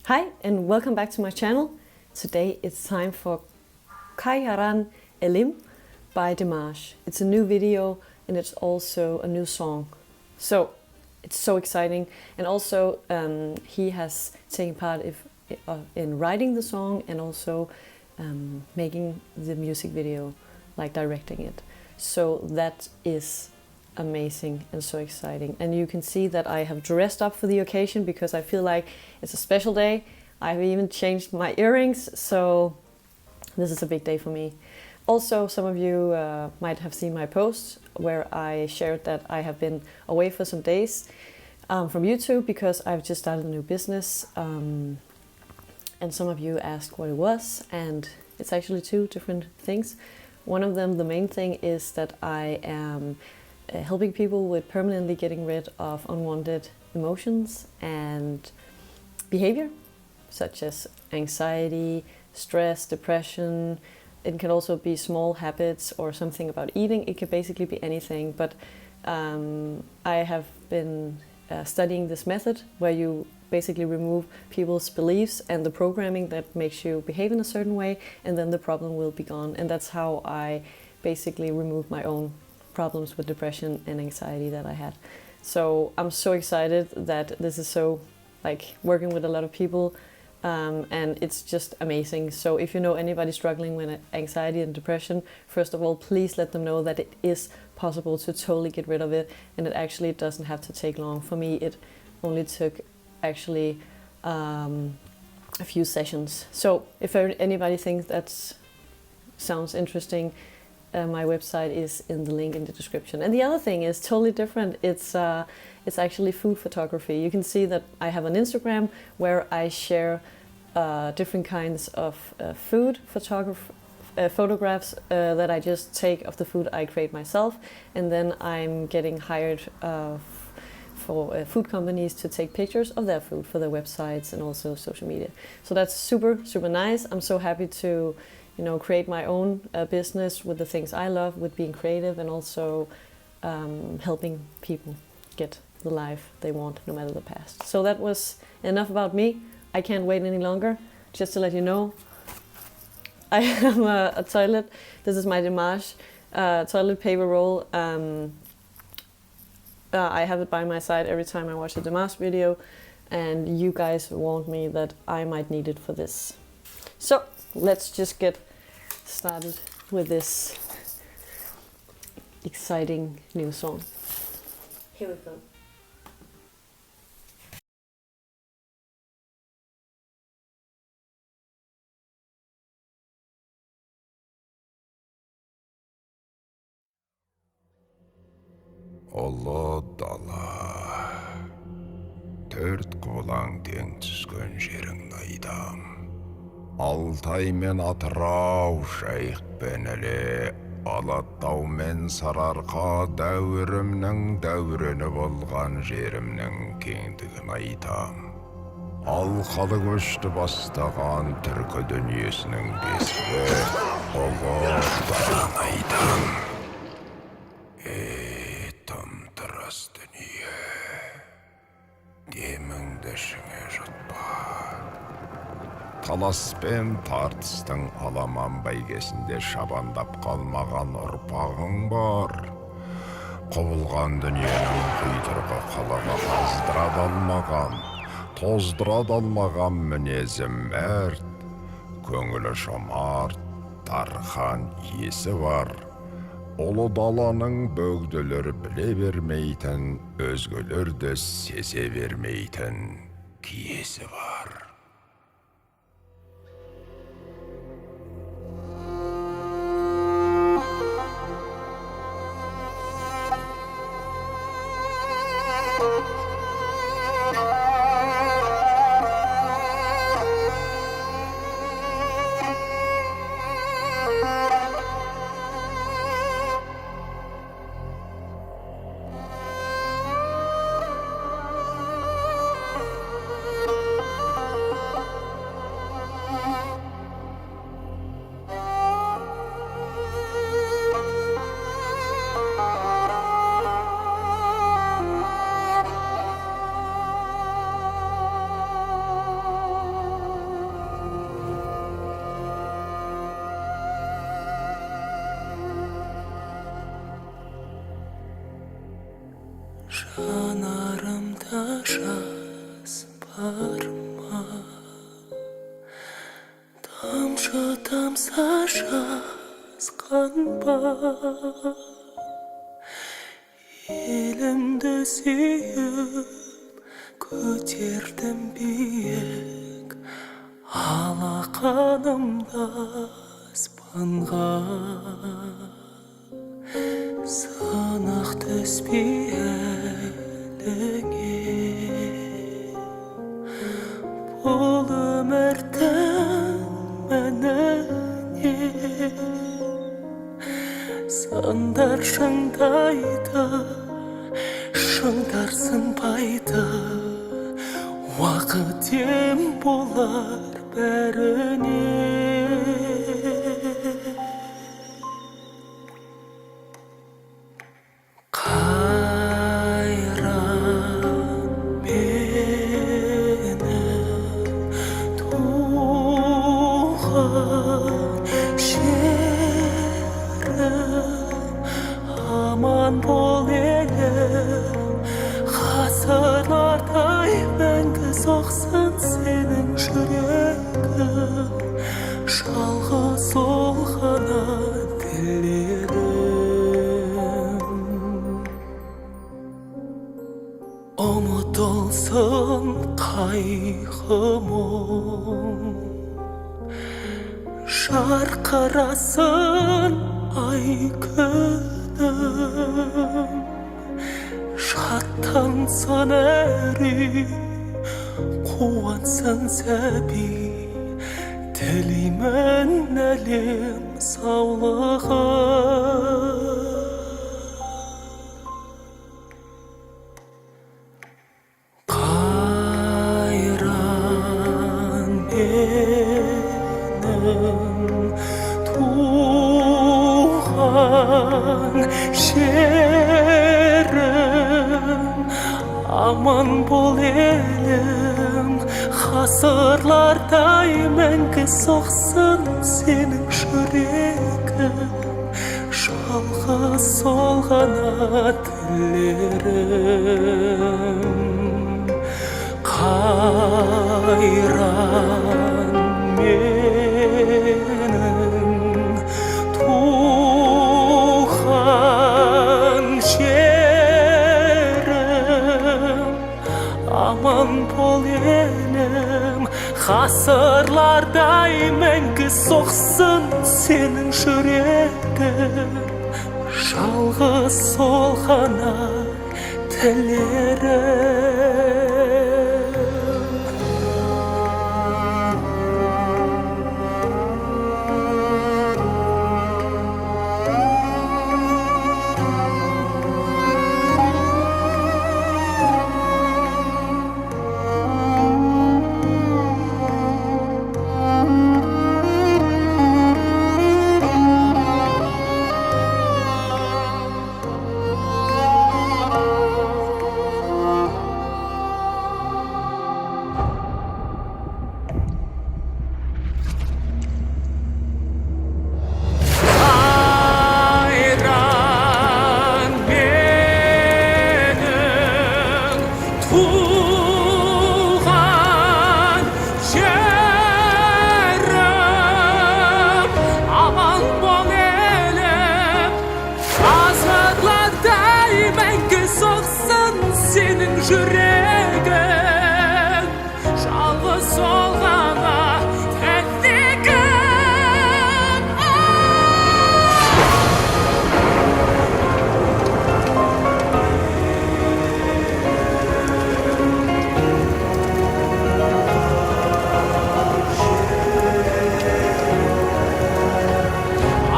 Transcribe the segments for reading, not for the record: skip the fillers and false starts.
Hi and welcome back to my channel. Today it's time for Qairan Elim by Dimash. It's a new video and it's also a new song. So it's so exciting, and also he has taken part in writing the song and also making the music video, like directing it. So that is amazing and so exciting. And you can see that I have dressed up for the occasion because I feel like it's a special day. I've even changed my earrings, so this is a big day for me. Also, some of you might have seen my post where I shared that I have been away for some days from YouTube because I've just started a new business, and some of you asked what it was, and it's actually two different things. One of them, the main thing, is that I am helping people with permanently getting rid of unwanted emotions and behavior, such as anxiety, stress, depression. It can also be small habits or something about eating. It could basically be anything, but I have been studying this method where you basically remove people's beliefs and the programming that makes you behave in a certain way, and then the problem will be gone. And that's how I basically remove my own problems with depression and anxiety that I had. So I'm so excited that this is so, like, working with a lot of people, and it's just amazing. So if you know anybody struggling with anxiety and depression, first of all, please let them know that it is possible to totally get rid of it, and it actually doesn't have to take long. For me, it only took actually a few sessions. So if anybody thinks that sounds interesting, my website is in the link in the description. And the other thing is totally different. It's actually food photography. You can see that I have an Instagram where I share different kinds of food photographs that I just take of the food I create myself, and then I'm getting hired for food companies to take pictures of their food for their websites and also social media. So that's super nice. I'm so happy to create my own business with the things I love, with being creative, and also helping people get the life they want, no matter the past. So that was enough about me. I can't wait any longer. Just to let you know, I have a toilet. This is my Dimash toilet paper roll. I have it by my side every time I watch a Dimash video, and you guys warned me that I might need it for this. So let's just get started with this exciting new song. Here we go. Ұлы дала, төрт қолаң тең түскен жерің айдам. Алтай мен Атырау, Жайық пен Іле, Алатау мен Сарыарқа, дәуірімнің дәурені болған жерімнің кеңдігін айтам. Алқалы көшті бастаған түркі дүниесінің бесігі, ұлы даланы айтам. Тым-тырыс дүние, деміңді ішіңе жұтпа. Талас пен тартыстың аламан бәйгесінде шабандап қалмаған ұрпағың бар. Құбылған дүниенің құйтырғы қылығы тоздыра алмаған мінезі мәрт, көңілі жомарт, дархан есі бар. Ұлы даланың бөгделер біле бермейтін, өзгелерді сезе бермейтін киесі бар. жас бар ма? Тамшы тамса жазған ба? Елімді сүйіп көтердім биік алақанымда аспанға. Сынық түспей әліңе бұл өмірдің мәніне. Сындар шыңдайды, шыңдар сынбайды, уақыт ем болар бәріне. Қайран менің туған жерім, аман бол елім, ғасырлардай мәңгі соқсын сенің жүрегің. Жалғыз сол ғана тілерім, ұмытылсын қайғы мұң, жарқырасын ай күнім, шаттансын әр үй, қуансын сәби. Тілеймін әлем саулығы. Қайран менің туған жерім, аман бол елім, ғасырлардай мәңгі соқсын сенің жүрегің. Жалғыз сол ғана тілерім. Қайран менің туған жерім, аман бол елім, ғасырлардай мәңгі соқсын сенің жүрегің. Жалғыз сол ғана тілерім. Жүрегің жалғыз сол ғана тілегім.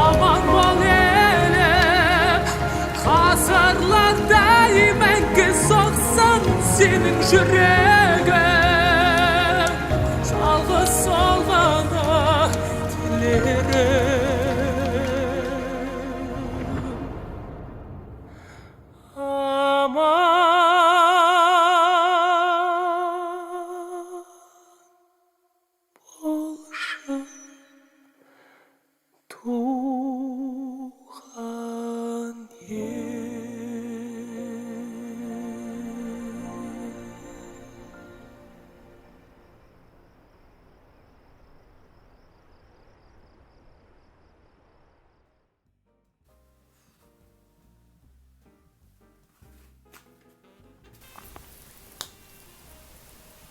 Aman бол елім, ғасырлардай мәңгі соқсын сенің жүрегің.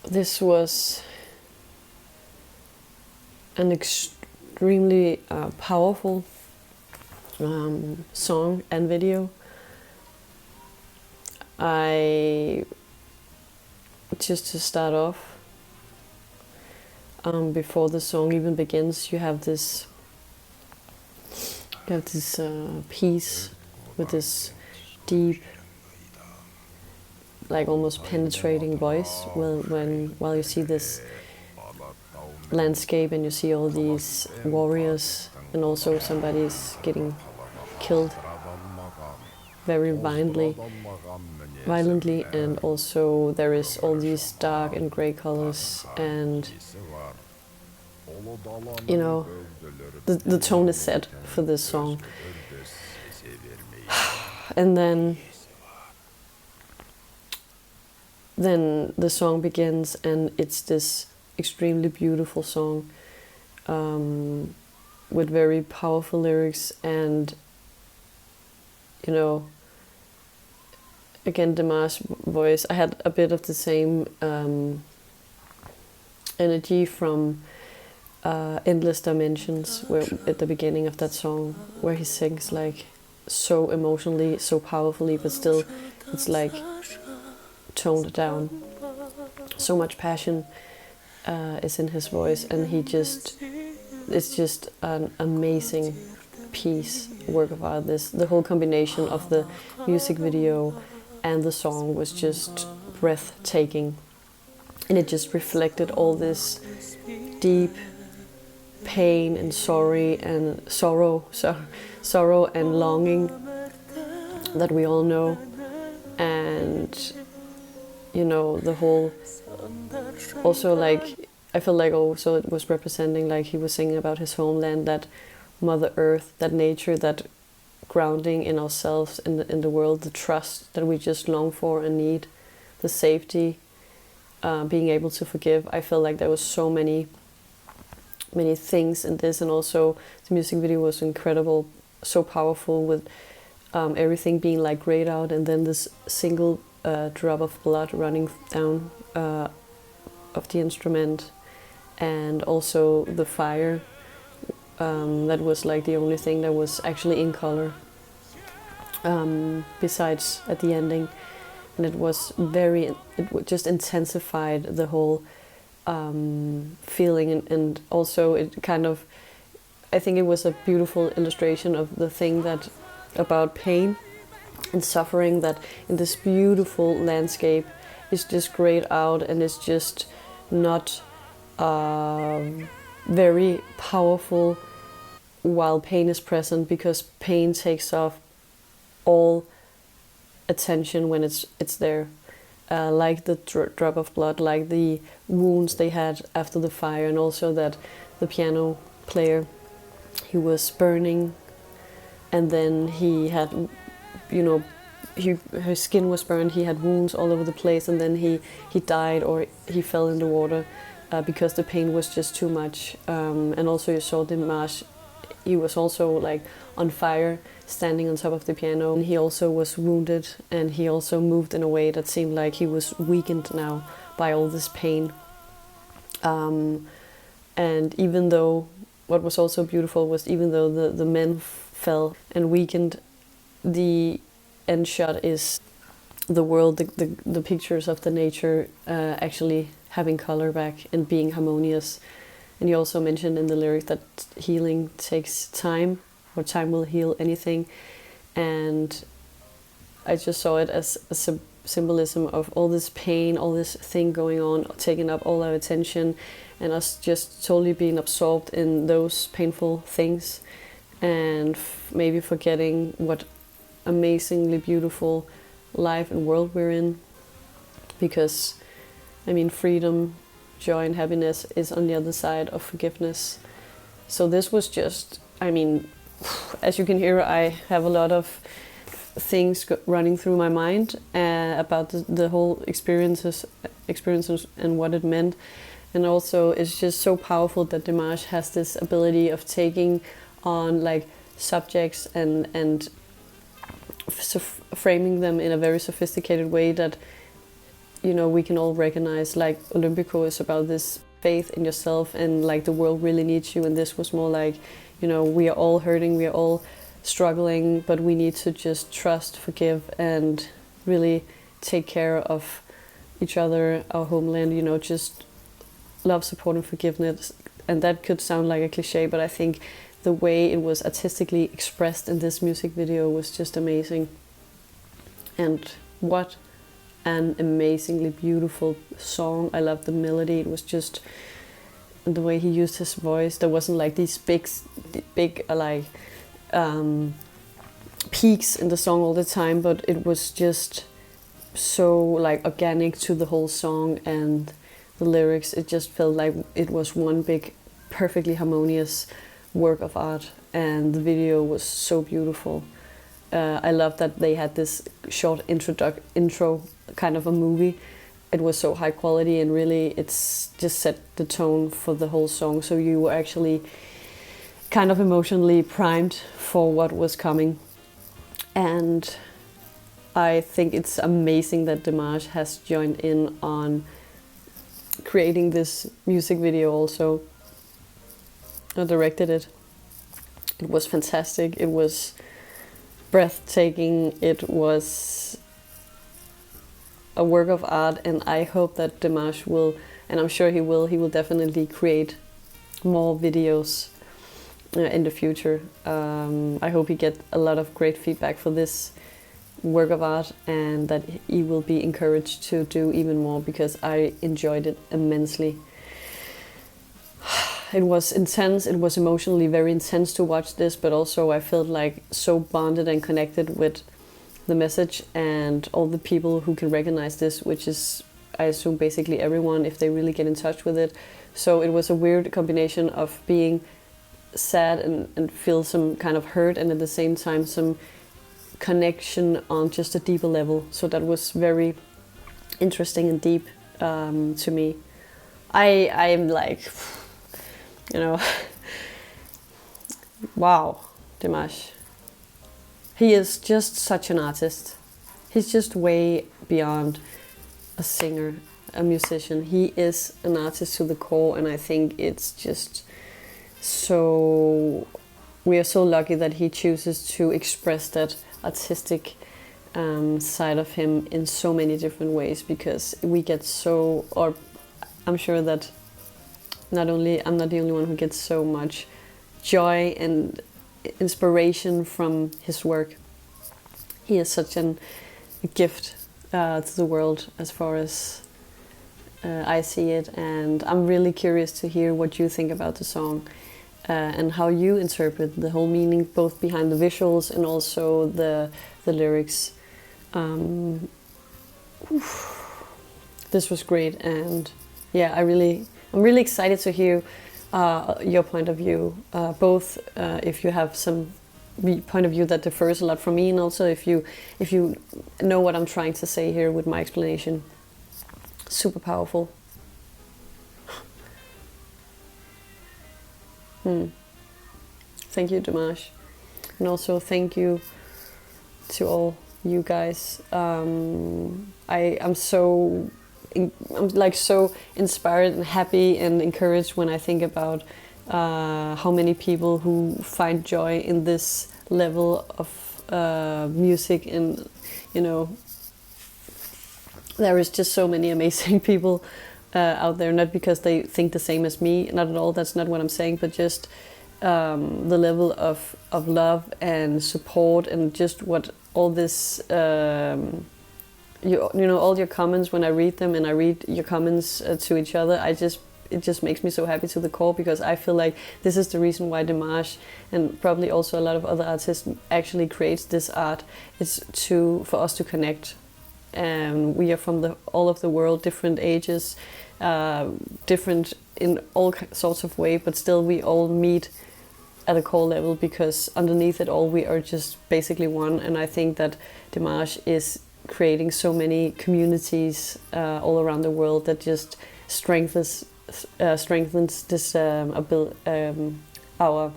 this was an extremely powerful song and video. Just to start off, before the song even begins, you have this piece with this deep, like almost penetrating voice while you see this landscape and you see all these warriors, and also somebody's getting killed very violently, and also there is all these dark and gray colors, and you know, the tone is set for this song. And then the song begins, and it's this extremely beautiful song with very powerful lyrics, and you know, again, Dimash voice. I had a bit of the same energy from Endless Dimensions, where at the beginning of that song, where he sings like so emotionally, so powerfully, but still it's like toned down. So much passion is in his voice, and it's just an amazing work of art. The whole combination of the music video and the song was just breathtaking, and it just reflected all this deep pain and sorrow and longing that we all know. And you know, the whole, also like, I feel like also it was representing, like he was singing about his homeland, that Mother Earth, that nature, that grounding in ourselves, in the world, the trust that we just long for and need, the safety, being able to forgive. I feel like there was so many things in this, and also the music video was incredible, so powerful, with everything being like grayed out, and then this single drop of blood running down of the instrument, and also the fire. That was like the only thing that was actually in color, besides at the ending, and it was it just intensified the whole feeling, and also it kind of, I think it was a beautiful illustration of the thing that about pain and suffering, that in this beautiful landscape is just grayed out, and it's just not very powerful while pain is present, because pain takes off all attention when it's there, like the drop of blood, like the wounds they had after the fire, and also that the piano player, he was burning, and then he had, you know, his skin was burned, he had wounds all over the place, and then he died, or he fell in the water because the pain was just too much. And also you saw Dimash, he was also like on fire, standing on top of the piano, and he also was wounded, and he also moved in a way that seemed like he was weakened now by all this pain. And even though, what was also beautiful was, even though the men fell and weakened, the end shot is the world, the pictures of the nature actually having color back and being harmonious. And he also mentioned in the lyrics that healing takes time, or time will heal anything. And I just saw it as a symbolism of all this pain, all this thing going on, taking up all our attention, and us just totally being absorbed in those painful things, and maybe forgetting what amazingly beautiful life and world we're in. Because, I mean, freedom, joy and happiness is on the other side of forgiveness. So this was just, I mean, as you can hear, I have a lot of things running through my mind about the whole experiences and what it meant. And also it's just so powerful that Dimash has this ability of taking on like subjects and framing them in a very sophisticated way that we can all recognize, like Olympico is about this faith in yourself and like the world really needs you, and this was more like, we are all hurting, we are all struggling, but we need to just trust, forgive, and really take care of each other, our homeland, just love, support, and forgiveness. And that could sound like a cliche, but I think the way it was artistically expressed in this music video was just amazing. And what an amazingly beautiful song. I loved the melody. It was just the way he used his voice. There wasn't like these big peaks in the song all the time, but it was just so like organic to the whole song, and the lyrics, it just felt like it was one big perfectly harmonious work of art, and the video was so beautiful. I love that they had this short intro kind of a movie. It was so high quality, and really it's just set the tone for the whole song, so you were actually kind of emotionally primed for what was coming. And I think it's amazing that Dimash has joined in on creating this music video also. I directed it. It was fantastic. It was breathtaking. It was a work of art, and I hope that Dimash will, and I'm sure he will definitely create more videos in the future. I hope he get a lot of great feedback for this work of art, and that he will be encouraged to do even more, because I enjoyed it immensely. It was intense, it was emotionally very intense to watch this, but also I felt like so bonded and connected with the message and all the people who can recognize this, which is, I assume, basically everyone if they really get in touch with it. So it was a weird combination of being sad and feel some kind of hurt, and at the same time some connection on just a deeper level. So that was very interesting and deep to me. I'm like, wow, Dimash. He is just such an artist. He's just way beyond a singer, a musician. He is an artist to the core, and I think it's just so... We are so lucky that he chooses to express that artistic side of him in so many different ways, because we get so... Or I'm sure that I'm not the only one who gets so much joy and inspiration from his work. He is such a gift to the world, as far as I see it, and I'm really curious to hear what you think about the song and how you interpret the whole meaning, both behind the visuals and also the lyrics. This was great, and yeah, I'm really excited to hear your point of view, both if you have some point of view that differs a lot from me, and also if you know what I'm trying to say here with my explanation. Super powerful. Thank you, Dimash, and also thank you to all you guys. I'm so inspired and happy and encouraged when I think about how many people who find joy in this level of music, and there is just so many amazing people out there, not because they think the same as me, not at all, that's not what I'm saying, but just the level of love and support, and just what all this all your comments, when I read them and I read your comments to each other, it just makes me so happy to the core, because I feel like this is the reason why Dimash, and probably also a lot of other artists, actually creates this art. It's for us to connect. We are from all of the world, different ages, different in all sorts of ways, but still we all meet at a core level, because underneath it all we are just basically one. And I think that Dimash is creating so many communities all around the world that just strengthens this our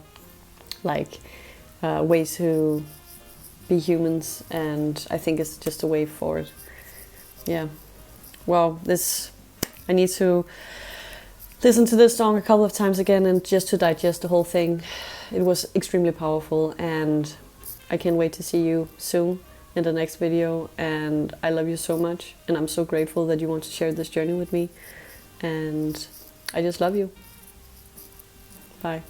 way to be humans, and I think it's just a way forward. Yeah, wow, this, I need to listen to this song a couple of times again and just to digest the whole thing. It was extremely powerful, and I can't wait to see you soon in the next video. And I love you so much, and I'm so grateful that you want to share this journey with me, and I just love you. Bye.